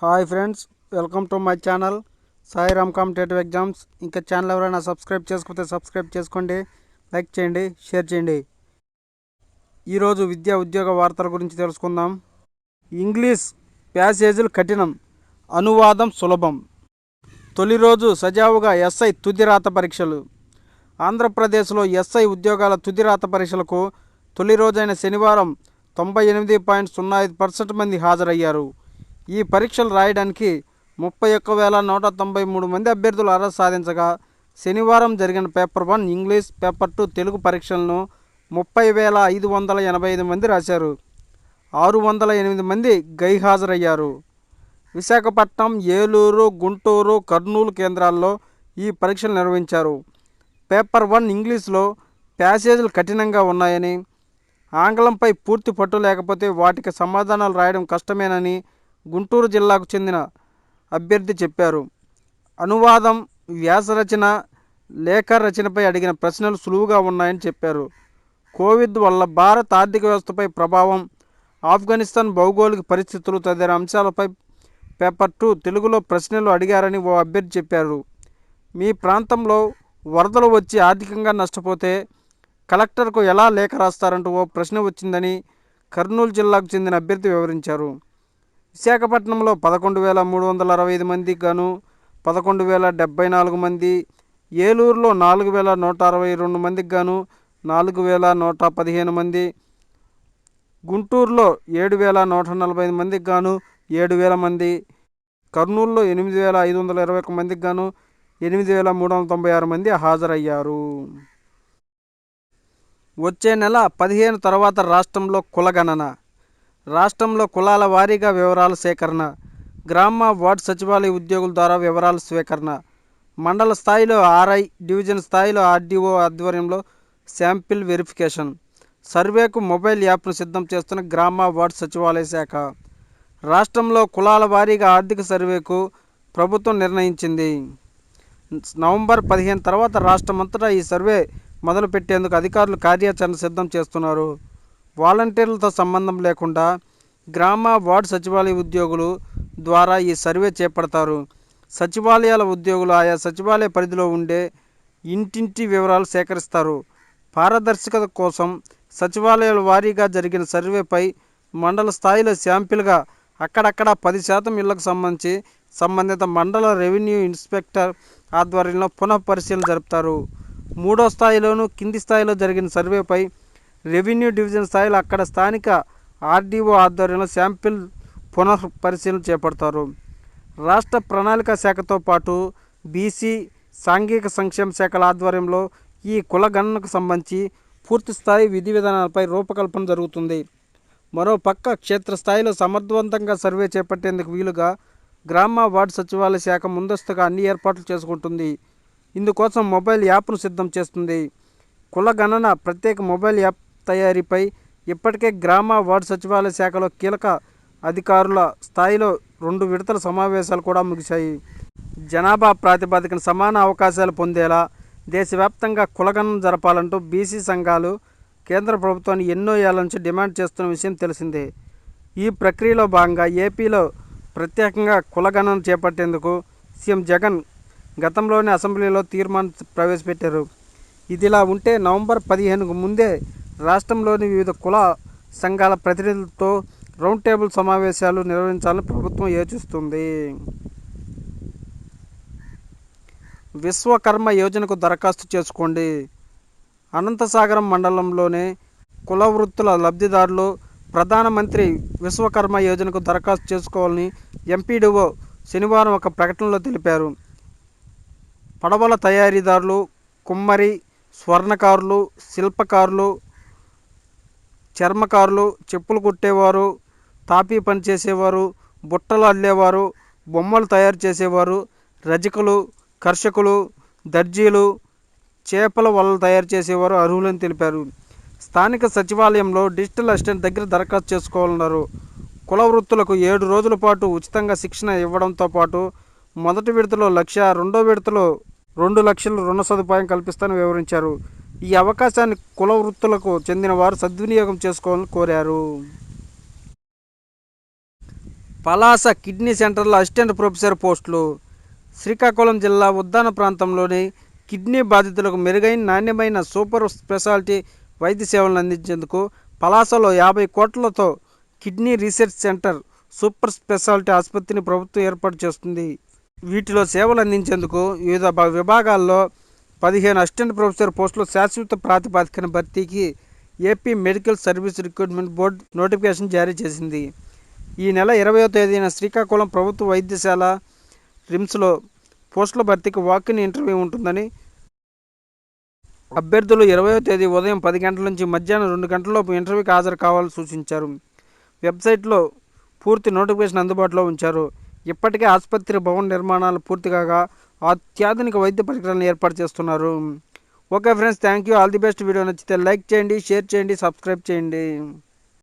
Hi friends, welcome to my channel Sai Ram competitive exams. ఇంకా channel ఎవరైనా subscribe చేసుకోకపోతే subscribe చేసుకోండి, లైక్ చేయండి, షేర్ చేయండి. ఈరోజు విద్యా ఉద్యోగ వార్తల గురించి తెలుసుకుందాం. ఇంగ్లీష్ ప్యాసేజీలు కఠినం, అనువాదం సులభం. తొలి రోజు సజావుగా ఎస్ఐ తుది రాత పరీక్షలు. ఆంధ్రప్రదేశ్లో ఎస్ఐ ఉద్యోగాల తుది రాత పరీక్షలకు తొలి రోజైన శనివారం 98.05% మంది హాజరయ్యారు. ఈ పరీక్షలు రాయడానికి 31,193 మంది అభ్యర్థులు అర్హత సాధించగా, శనివారం జరిగిన పేపర్ 1 ఇంగ్లీష్, పేపర్ 2 తెలుగు పరీక్షలను 30,585 మంది రాశారు. 608 మంది గైహాజరయ్యారు. విశాఖపట్నం, ఏలూరు, గుంటూరు, కర్నూలు కేంద్రాల్లో ఈ పరీక్షలు నిర్వహించారు. పేపర్ 1 ఇంగ్లీష్లో ప్యాసేజీలు కఠినంగా ఉన్నాయని, ఆంగ్లంపై పూర్తి పట్టు లేకపోతే వాటికి సమాధానాలు రాయడం కష్టమేనని గుంటూరు జిల్లాకు చెందిన అభ్యర్థి చెప్పారు. అనువాదం, వ్యాసరచన, లేఖ రచనపై అడిగిన ప్రశ్నలు సులువుగా ఉన్నాయని చెప్పారు. కోవిడ్ వల్ల భారత ఆర్థిక వ్యవస్థపై ప్రభావం, ఆఫ్ఘనిస్తాన్ భౌగోళిక పరిస్థితులు తదితర అంశాలపై పేపర్ 2 తెలుగులో ప్రశ్నలు అడిగారని ఓ అభ్యర్థి చెప్పారు. మీ ప్రాంతంలో వరదలు వచ్చి ఆర్థికంగా నష్టపోతే కలెక్టర్కు ఎలా లేఖ రాస్తారంటూ ఓ ప్రశ్న వచ్చిందని కర్నూలు జిల్లాకు చెందిన అభ్యర్థి వివరించారు. విశాఖపట్నంలో 11,365 మందికి గాను 11,074 మంది, ఏలూరులో 4,162 మందికి గాను 4,115 మంది, గుంటూరులో 7,145 మందికి గాను 7,000 మంది, కర్నూలులో 8,521 మందికి గాను 8,396 మంది హాజరయ్యారు. వచ్చే నెల 15 తర్వాత రాష్ట్రంలో కులగణన. రాష్ట్రంలో కులాల వారీగా వివరాల సేకరణ, గ్రామ వార్డు సచివాలయ ఉద్యోగుల ద్వారా వివరాల స్వీకరణ, మండల స్థాయిలో ఆర్ఐ, డివిజన్ స్థాయిలో ఆర్డీఓ ఆధ్వర్యంలో శాంపిల్ వెరిఫికేషన్. సర్వేకు మొబైల్ యాప్ను సిద్ధం చేస్తున్న గ్రామ వార్డు సచివాలయ శాఖ. రాష్ట్రంలో కులాల వారీగా ఆర్థిక సర్వేకు ప్రభుత్వం నిర్ణయించింది. నవంబర్ 15 తర్వాత రాష్ట్రమంతటా ఈ సర్వే మొదలుపెట్టేందుకు అధికారులు కార్యాచరణ సిద్ధం చేస్తున్నారు. వాలంటీర్లతో సంబంధం లేకుండా గ్రామ వార్డు సచివాలయ ఉద్యోగులు ద్వారా ఈ సర్వే చేపడతారు. సచివాలయాల ఉద్యోగులు ఆయా సచివాలయ పరిధిలో ఉండే ఇంటింటి వివరాలు సేకరిస్తారు. పారదర్శకత కోసం సచివాలయాల వారీగా జరిగిన సర్వేపై మండల స్థాయిలో శాంపిల్గా అక్కడక్కడ 10% ఇళ్లకు సంబంధించి సంబంధిత మండల రెవెన్యూ ఇన్స్పెక్టర్ ఆధ్వర్యంలో పునః పరిశీలన జరుపుతారు. మూడో స్థాయిలోనూ కింది స్థాయిలో జరిగిన సర్వేపై రెవెన్యూ డివిజన్ స్థాయిలో అక్కడ స్థానిక ఆర్డీఓ ఆధ్వర్యంలో శాంపిల్ పునః పరిశీలన చేపడతారు. రాష్ట్ర ప్రణాళిక శాఖతో పాటు బీసీ, సాంఘిక సంక్షేమ శాఖల ఆధ్వర్యంలో ఈ కుల గణనకు సంబంధించి పూర్తిస్థాయి విధి విధానాలపై రూపకల్పన జరుగుతుంది. మరోపక్క క్షేత్రస్థాయిలో సమర్థవంతంగా సర్వే చేపట్టేందుకు వీలుగా గ్రామ వార్డు సచివాలయ శాఖ ముందస్తుగా అన్ని ఏర్పాట్లు చేసుకుంటుంది. ఇందుకోసం మొబైల్ యాప్ను సిద్ధం చేస్తుంది. కుల గణన ప్రత్యేక మొబైల్ యాప్ తయారీపై ఇప్పటికే గ్రామ వార్డు సచివాలయ శాఖలో కీలక అధికారుల స్థాయిలో 2 విడతల సమావేశాలు కూడా ముగిశాయి. జనాభా ప్రాతిపదికన సమాన అవకాశాలు పొందేలా దేశవ్యాప్తంగా కులగణన జరపాలంటూ బీసీ సంఘాలు కేంద్ర ప్రభుత్వాన్ని ఎన్నో ఏళ్ల నుంచి డిమాండ్ చేస్తున్న విషయం తెలిసిందే. ఈ ప్రక్రియలో భాగంగా ఏపీలో ప్రత్యేకంగా కులగణన చేపట్టేందుకు సీఎం జగన్ గతంలోనే అసెంబ్లీలో తీర్మానం ప్రవేశపెట్టారు. ఇదిలా ఉంటే నవంబర్ 15కు ముందే రాష్ట్రంలోని వివిధ కుల సంఘాల ప్రతినిధులతో రౌండ్ టేబుల్ సమావేశాలు నిర్వహించాలని ప్రభుత్వం యోచిస్తుంది. విశ్వకర్మ యోజనకు దరఖాస్తు చేసుకోండి. అనంతసాగరం మండలంలోని కుల వృత్తుల లబ్ధిదారులు ప్రధానమంత్రి విశ్వకర్మ యోజనకు దరఖాస్తు చేసుకోవాలని ఎంపీడీఓ శనివారం ఒక ప్రకటనలో తెలిపారు. పడవల తయారీదారులు, కుమ్మరి, స్వర్ణకారులు, శిల్పకారులు, చర్మకారులు, చెప్పులు కుట్టేవారు, తాపీ పని చేసేవారు, బుట్టలు అల్లేవారు, బొమ్మలు తయారు చేసేవారు, రజకులు, కర్షకులు, దర్జీలు, చేపల వలలు తయారు చేసేవారు అర్హులని తెలిపారు. స్థానిక సచివాలయంలో డిజిటల్ అసిస్టెంట్ దగ్గర దరఖాస్తు చేసుకోవాలన్నారు. కుల వృత్తులకు 7 రోజుల పాటు ఉచితంగా శిక్షణ ఇవ్వడంతో పాటు మొదటి విడతలో 1,00,000, రెండో విడతలో 2 లక్షల రుణ సదుపాయం కల్పిస్తానని వివరించారు. ఈ అవకాశాన్ని కుల వృత్తులకు చెందిన వారు సద్వినియోగం చేసుకోవాలని కోరారు. పలాస కిడ్నీ సెంటర్లో అసిస్టెంట్ ప్రొఫెసర్ పోస్టులు. శ్రీకాకుళం జిల్లా ఉద్దాన ప్రాంతంలోని కిడ్నీ బాధితులకు మెరుగైన నాణ్యమైన సూపర్ స్పెషాలిటీ వైద్య సేవలను అందించేందుకు పలాసలో 50 కోట్లతో kidney research centre super speciality ఆసుపత్రిని ప్రభుత్వం ఏర్పాటు చేస్తుంది. వీటిలో సేవలు అందించేందుకు వివిధ విభాగాల్లో 15 అసిస్టెంట్ ప్రొఫెసర్ పోస్టులు శాశ్వత ప్రాతిపదికన భర్తీకి AP medical service recruitment board notification జారీ చేసింది. ఈ నెల 20వ తేదీన శ్రీకాకుళం ప్రభుత్వ వైద్యశాల రిమ్స్లో పోస్టుల భర్తీకి వాక్-ఇన్ ఇంటర్వ్యూ ఉంటుందని అభ్యర్థులు 20వ తేదీ ఉదయం 10 గంటల నుంచి మధ్యాహ్నం 2 గంటలలోపు ఇంటర్వ్యూకి హాజరు కావాలని సూచించారు. వెబ్సైట్లో పూర్తి నోటిఫికేషన్ అందుబాటులో ఉంచారు. ఇప్పటికే ఆసుపత్రి భవన నిర్మాణాలు పూర్తి కాగా అత్యాధునిక వైద్య పరికరాలను ఏర్పాటు చేస్తున్నారు. Okay friends, thank you. All the best. Video నచ్చితే లైక్ చేయండి, షేర్ చేయండి, సబ్స్క్రైబ్ చేయండి.